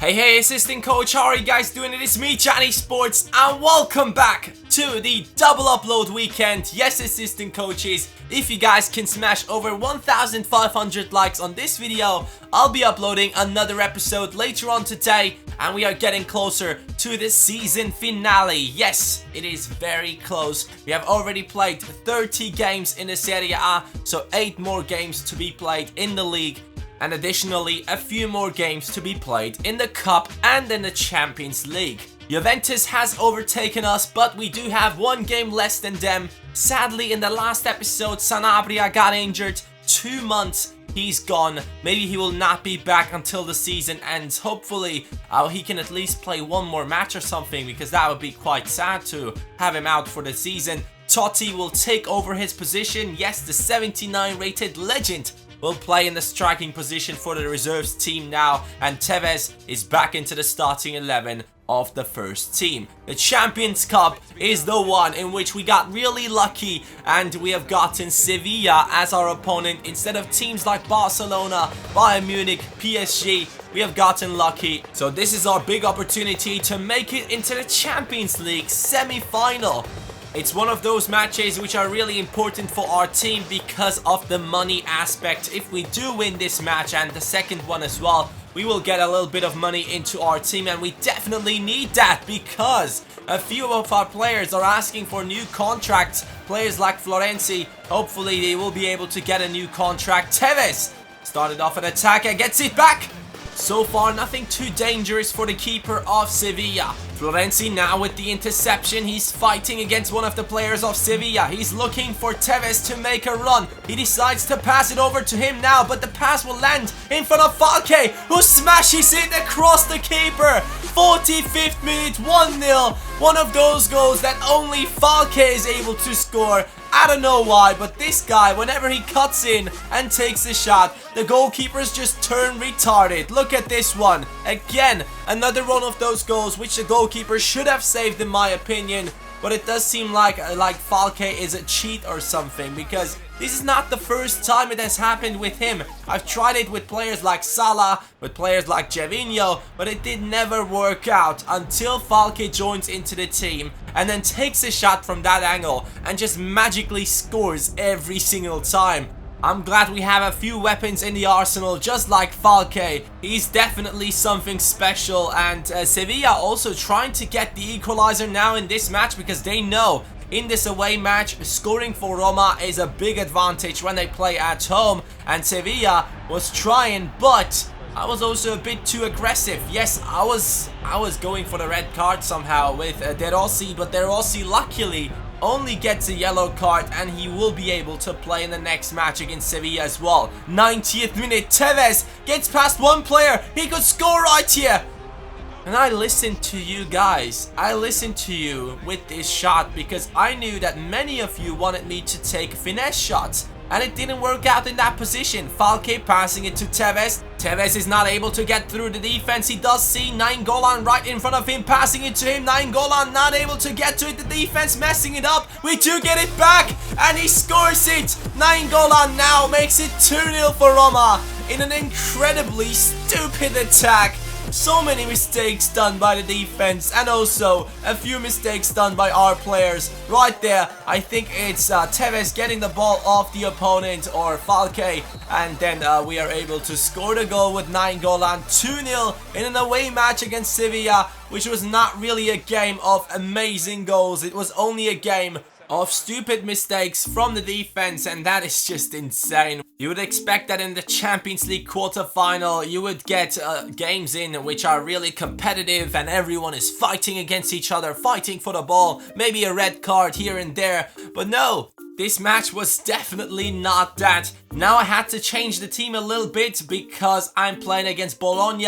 Hey, assistant coach, how are you guys doing? It is me, Johnny Sports, and welcome back to the double upload weekend. Yes, assistant coaches, if you guys can smash over 1,500 likes on this video, I'll be uploading another episode later on today, and we are getting closer to the season finale. Yes, it is very close. We have already played 30 games in the Serie A, so 8 more games to be played in the league. And additionally, a few more games to be played in the Cup and in the Champions League. Juventus has overtaken us, but we do have one game less than them. Sadly, in the last episode, Sanabria got injured. 2 months, he's gone. Maybe he will not be back until the season ends. Hopefully, he can at least play one more match or something, because that would be quite sad to have him out for the season. Totti will take over his position. Yes, the 79 rated legend will play in the striking position for the reserves team now, and Tevez is back into the starting 11 of the first team. The Champions Cup is the one in which we got really lucky, and we have gotten Sevilla as our opponent instead of teams like Barcelona, Bayern Munich, PSG. We have gotten lucky, so this is our big opportunity to make it into the Champions League semi-final. It's one of those matches which are really important for our team because of the money aspect. If we do win this match and the second one as well, we will get a little bit of money into our team, and we definitely need that because a few of our players are asking for new contracts. Players like Florenzi, hopefully they will be able to get a new contract. Tevez started off an attack and gets it back. So far, nothing too dangerous for the keeper of Sevilla. Florenzi now with the interception. He's fighting against one of the players of Sevilla. He's looking for Tevez to make a run. He decides to pass it over to him now, but the pass will land in front of Falke, who smashes it across the keeper. 45th minute, 1-0. One of those goals that only Falke is able to score. I don't know why, but this guy, whenever he cuts in and takes a shot, the goalkeepers just turn retarded. Look at this one. Again, another one of those goals which the goalkeeper should have saved in my opinion. But it does seem like Falke is a cheat or something, because this is not the first time it has happened with him. I've tried it with players like Salah, with players like Gervinho, but it did never work out until Falke joins into the team and then takes a shot from that angle and just magically scores every single time. I'm glad we have a few weapons in the arsenal, just like Falke. He's definitely something special, and Sevilla also trying to get the equalizer now in this match, because they know in this away match, scoring for Roma is a big advantage when they play at home, and Sevilla was trying, but I was also a bit too aggressive. Yes, I was going for the red card somehow with De Rossi, but De Rossi luckily only gets a yellow card, and he will be able to play in the next match against Sevilla as well. 90th minute, Tevez gets past one player. He could score right here. And I listened to you guys. I listened to you with this shot because I knew that many of you wanted me to take finesse shots, and it didn't work out in that position. Falke passing it to Tevez. Tevez is not able to get through the defense. He does see Nainggolan right in front of him, passing it to him. Nainggolan not able to get to it. The defense messing it up. We do get it back, and he scores it. Nainggolan now makes it 2-0 for Roma in an incredibly stupid attack. So many mistakes done by the defense, and also a few mistakes done by our players. Right there, I think it's Tevez getting the ball off the opponent, or Falke, and then we are able to score the goal with Nainggolan. 2-0 in an away match against Sevilla, which was not really a game of amazing goals. It was only a game of stupid mistakes from the defense, and that is just insane. You would expect that in the Champions League quarterfinal you would get games in which are really competitive and everyone is fighting against each other, fighting for the ball, maybe a red card here and there, but no. This match was definitely not that. Now I had to change the team a little bit because I'm playing against Bologna,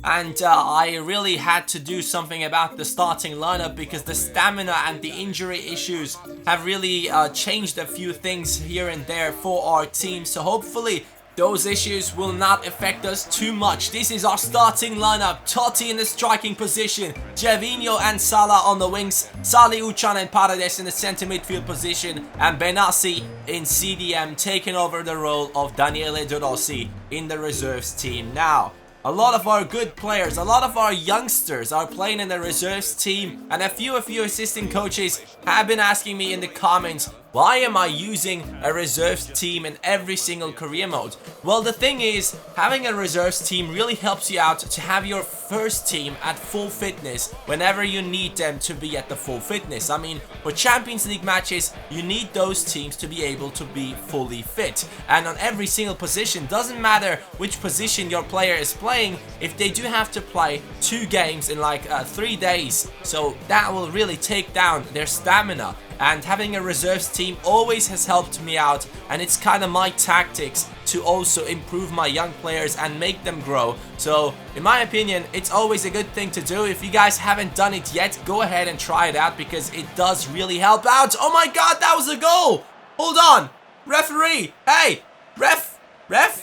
and I really had to do something about the starting lineup because the stamina and the injury issues have really changed a few things here and there for our team. So hopefully those issues will not affect us too much. This is our starting lineup. Totti in the striking position, Gervinho and Salah on the wings, Salih, Ucan and Paredes in the center midfield position, and Benassi in CDM taking over the role of Daniele De Rossi in the reserves team. Now, a lot of our good players, a lot of our youngsters are playing in the reserves team, and a few assistant coaches have been asking me in the comments, why am I using a reserves team in every single career mode? Well, the thing is, having a reserves team really helps you out to have your first team at full fitness whenever you need them to be at the full fitness. I mean, for Champions League matches, you need those teams to be able to be fully fit. And on every single position, doesn't matter which position your player is playing, if they do have to play 2 games in like 3 days, so that will really take down their stamina. And having a reserves team always has helped me out, and it's kind of my tactics to also improve my young players and make them grow. So in my opinion, it's always a good thing to do. If you guys haven't done it yet, go ahead and try it out because it does really help out. Oh my god, that was a goal! Hold on! Referee! Hey! Ref,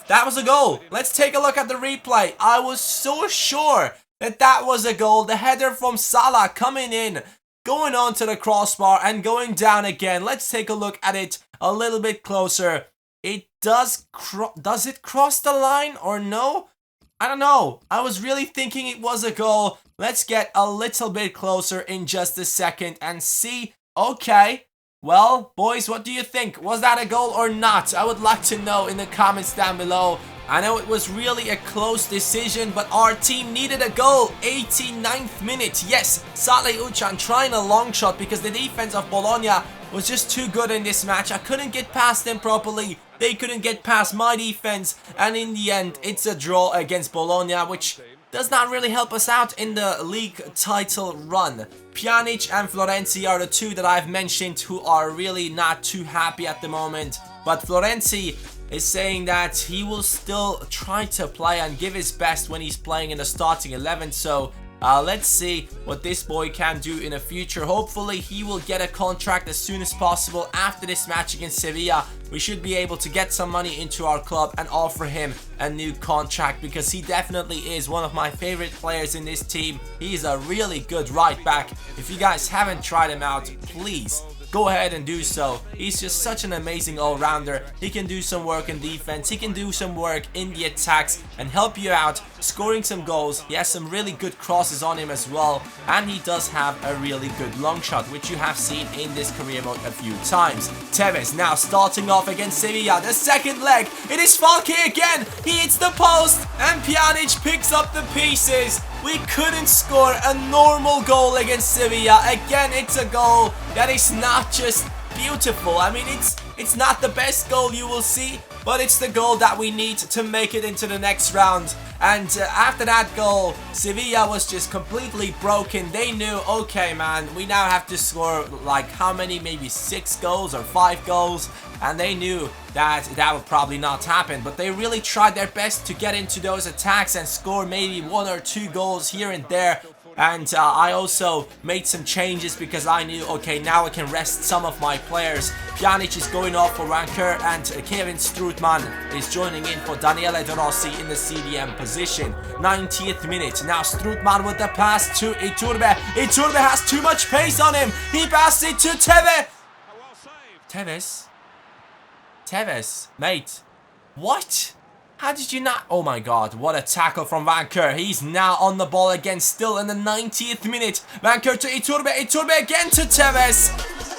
that was a goal. Let's take a look at the replay. I was so sure that that was a goal. The header from Salah coming in, going on to the crossbar and going down again. Let's take a look at it a little bit closer. It does it cross the line or no? I don't know. I was really thinking it was a goal. Let's get a little bit closer in just a second and see. Okay. Well, boys, what do you think? Was that a goal or not? I would like to know in the comments down below. I know it was really a close decision, but our team needed a goal. 89th minute. Yes, Saleh Uchan trying a long shot because the defense of Bologna was just too good in this match. I couldn't get past them properly. They couldn't get past my defense. And in the end, it's a draw against Bologna, which does not really help us out in the league title run. Pjanic and Florenzi are the two that I've mentioned who are really not too happy at the moment. But Florenzi is saying that he will still try to play and give his best when he's playing in the starting 11. So let's see what this boy can do in the future. Hopefully he will get a contract as soon as possible after this match against Sevilla. We should be able to get some money into our club and offer him a new contract because he definitely is one of my favorite players in this team. He's a really good right back. If you guys haven't tried him out, please go ahead and do so. He's just such an amazing all-rounder. He can do some work in defense, he can do some work in the attacks and help you out scoring some goals. He has some really good crosses on him as well, and he does have a really good long shot, which you have seen in this career mode a few times. Tevez now starting off against Sevilla. The second leg, it is Falke again. He hits the post and Pjanic picks up the pieces. We couldn't score a normal goal against Sevilla. Again, it's a goal that is not just beautiful. I mean, it's not the best goal you will see, but it's the goal that we need to make it into the next round. And after that goal, Sevilla was just completely broken. They knew, okay man, we now have to score like how many, maybe 6 goals or 5 goals. And they knew that that would probably not happen, but they really tried their best to get into those attacks and score maybe 1 or 2 goals here and there. And I also made some changes because I knew, okay, now I can rest some of my players. Pjanic is going off for Ranker and Kevin Strootman is joining in for Daniele De Rossi in the CDM position. 90th minute. Now Strootman with the pass to Iturbe. Iturbe has too much pace on him. He passed it to Tevez, mate. What? How did you not? Oh my god, what a tackle from Vanker. He's now on the ball again, still in the 90th minute. Vanker to Iturbe, Iturbe again to Tevez.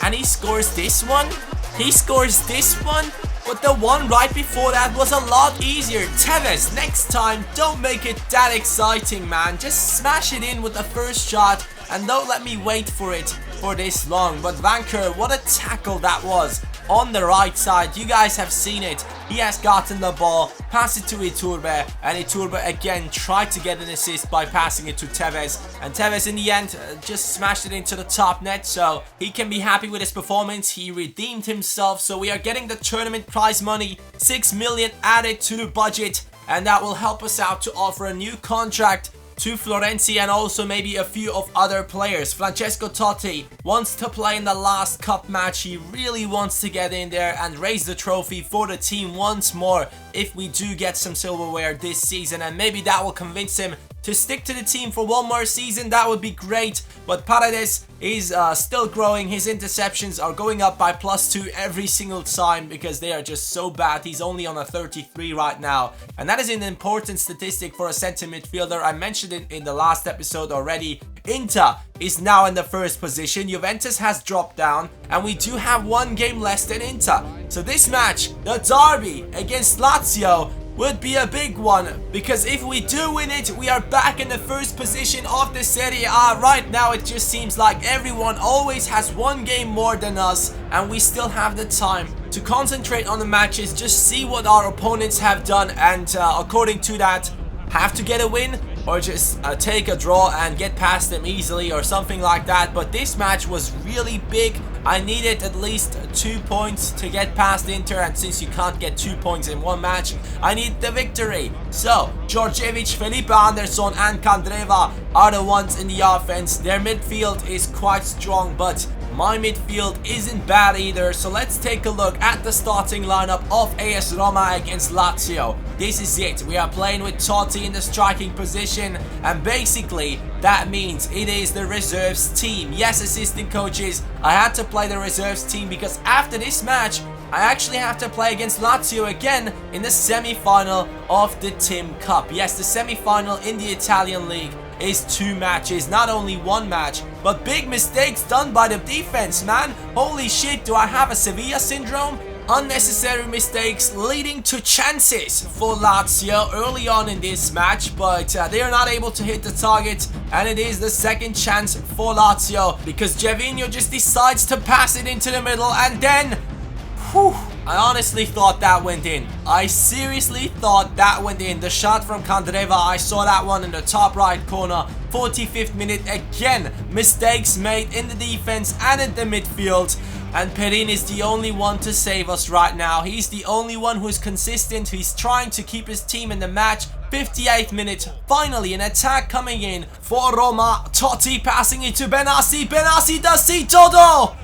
And he scores this one. He scores this one. But the one right before that was a lot easier. Tevez, next time, don't make it that exciting, man. Just smash it in with the first shot and don't let me wait for it for this long. But Vanker, what a tackle that was. On the right side, you guys have seen it. He has gotten the ball, passed it to Iturbe, and Iturbe again tried to get an assist by passing it to Tevez. And Tevez in the end just smashed it into the top net, so he can be happy with his performance. He redeemed himself, so we are getting the tournament prize money, 6 million added to the budget, and that will help us out to offer a new contract to Florenzi and also maybe a few of other players. Francesco Totti wants to play in the last cup match. He really wants to get in there and raise the trophy for the team once more if we do get some silverware this season, and maybe that will convince him to stick to the team for one more season, that would be great. But Paredes is still growing. His interceptions are going up by +2 every single time because they are just so bad. He's only on a 33 right now, and that is an important statistic for a center midfielder. I mentioned it in the last episode already. Inter is now in the first position. Juventus has dropped down, and we do have one game less than Inter. So this match, the derby against Lazio, would be a big one, because if we do win it, we are back in the first position of the Serie A. Right now it just seems like everyone always has one game more than us, and we still have the time to concentrate on the matches, just see what our opponents have done, and according to that, have to get a win or just take a draw and get past them easily or something like that. But this match was really big. I needed at least 2 points to get past Inter, and since you can't get 2 points in one match, I need the victory. So Djordjevic, Felipe Anderson and Candreva are the ones in the offense. Their midfield is quite strong, but my midfield isn't bad either. So let's take a look at the starting lineup of AS Roma against Lazio. This is it. We are playing with Totti in the striking position, and basically that means it is the reserves team. Yes, assistant coaches, I had to play the reserves team because after this match I actually have to play against Lazio again in the semi-final of the Tim Cup. Yes, the semi-final in the Italian league is 2 matches, not only 1 match. But big mistakes done by the defense, man. Holy shit, do I have a Sevilla syndrome? Unnecessary mistakes leading to chances for Lazio early on in this match, but they are not able to hit the target, and it is the second chance for Lazio because Gervinho just decides to pass it into the middle, and then I honestly thought that went in. I seriously thought that went in. The shot from Candreva, I saw that one in the top right corner. 45th minute, again, mistakes made in the defense and in the midfield. And Perin is the only one to save us right now. He's the only one who's consistent. He's trying to keep his team in the match. 58th minute, finally an attack coming in for Roma. Totti passing it to Benassi. Benassi does see Dodo.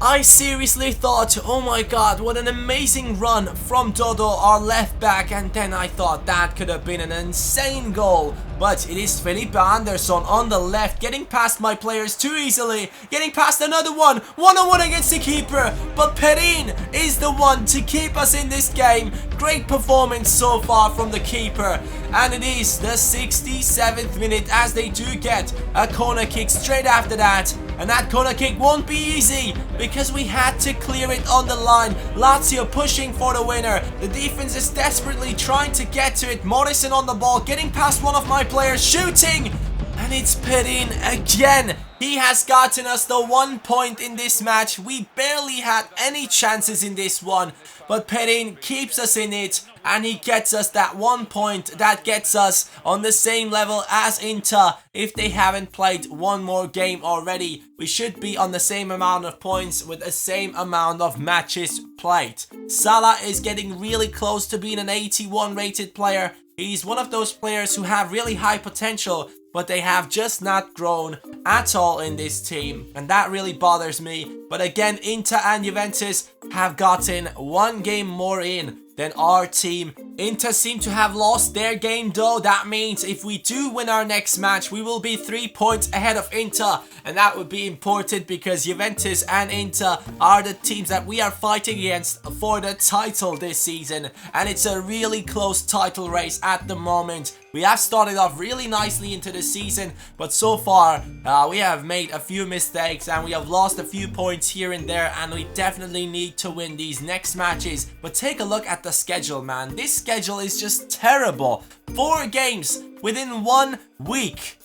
I seriously thought, oh my god, what an amazing run from Dodo, our left back, and then I thought that could have been an insane goal. But it is Felipe Anderson on the left, getting past my players too easily, getting past another one-on-one against the keeper, but Perin is the one to keep us in this game. Great performance so far from the keeper, and it is the 67th minute as they do get a corner kick straight after that. And that corner kick won't be easy because we had to clear it on the line. Lazio pushing for the winner. The defense is desperately trying to get to it. Morrison on the ball, getting past one of my players, shooting. And it's Perin again. He has gotten us the 1 point in this match. We barely had any chances in this one, but Perin keeps us in it, and he gets us that 1 point that gets us on the same level as Inter. If they haven't played one more game already, we should be on the same amount of points with the same amount of matches played. Salah is getting really close to being an 81 rated player. He's one of those players who have really high potential, but they have just not grown at all in this team, and that really bothers me. But again, Inter and Juventus have gotten one game more in than our team. Inter seem to have lost their game though. That means if we do win our next match, we will be 3 points ahead of Inter, and that would be important because Juventus and Inter are the teams that we are fighting against for the title this season, and it's a really close title race at the moment. We have started off really nicely into the season, but so far we have made a few mistakes and we have lost a few points here and there, and we definitely need to win these next matches. But take a look at the schedule, man. This schedule is just terrible. 4 games within 1 week.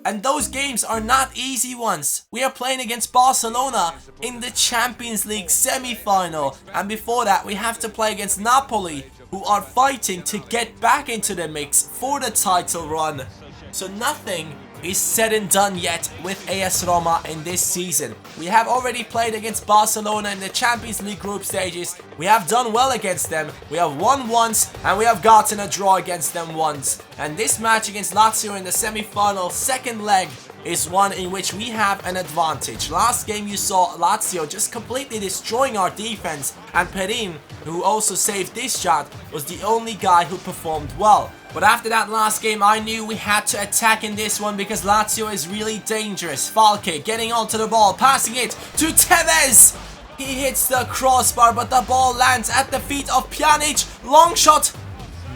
And those games are not easy ones. We are playing against Barcelona in the Champions League semi-final, and before that we have to play against Napoli, who are fighting to get back into the mix for the title run. So nothing is said and done yet with AS Roma in this season. We have already played against Barcelona in the Champions League group stages. We have done well against them. We have won once and we have gotten a draw against them once. And this match against Lazio in the semi-final second leg is one in which we have an advantage. Last game you saw Lazio just completely destroying our defense, and Perin, who also saved this shot, was the only guy who performed well. But after that last game, I knew we had to attack in this one because Lazio is really dangerous. Falke getting onto the ball, passing it to Tevez. He hits the crossbar, but the ball lands at the feet of Pjanic. Long shot.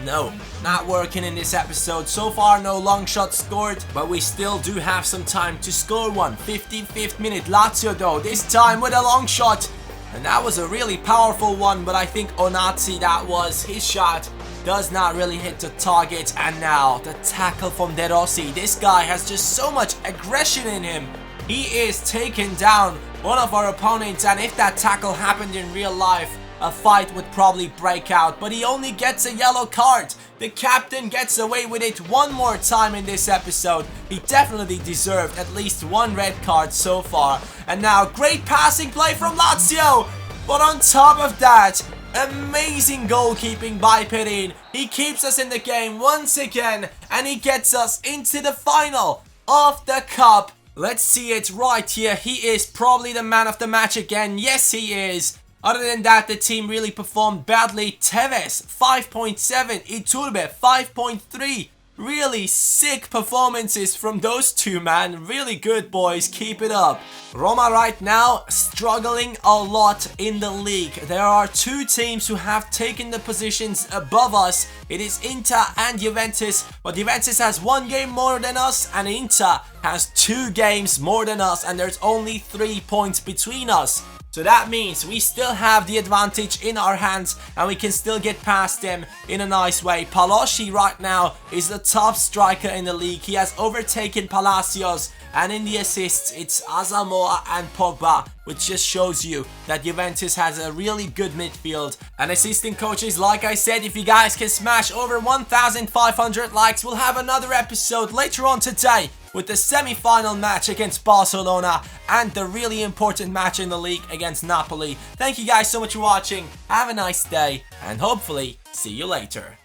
No, not working in this episode. So far, no long shot scored, but we still do have some time to score one. 55th minute, Lazio though, this time with a long shot. And that was a really powerful one, but I think Onatsi, that was his shot, does not really hit the target. And now the tackle from De Rossi. This guy has just so much aggression in him. He is taking down one of our opponents, and if that tackle happened in real life, a fight would probably break out, but he only gets a yellow card. The captain gets away with it one more time in this episode. He definitely deserved at least one red card so far. And now great passing play from Lazio, but on top of that, amazing goalkeeping by Perin. He keeps us in the game once again, and he gets us into the final of the cup. Let's see it right here. He is probably the man of the match again. Yes, he is. Other than that, the team really performed badly. Tevez, 5.7. Iturbe, 5.3. Really sick performances from those two, man. Really good, boys. Keep it up. Roma right now struggling a lot in the league. There are two teams who have taken the positions above us. It is Inter and Juventus. But Juventus has one game more than us, and Inter has 2 games more than us. And there's only 3 points between us. So that means we still have the advantage in our hands, and we can still get past them in a nice way. Paloschi right now is the top striker in the league. He has overtaken Palacios, and in the assists it's Asamoah and Pogba, which just shows you that Juventus has a really good midfield. And assistant coaches, like I said, if you guys can smash over 1,500 likes, we'll have another episode later on today with the semi-final match against Barcelona and the really important match in the league against Napoli. Thank you guys so much for watching. Have a nice day, and hopefully see you later.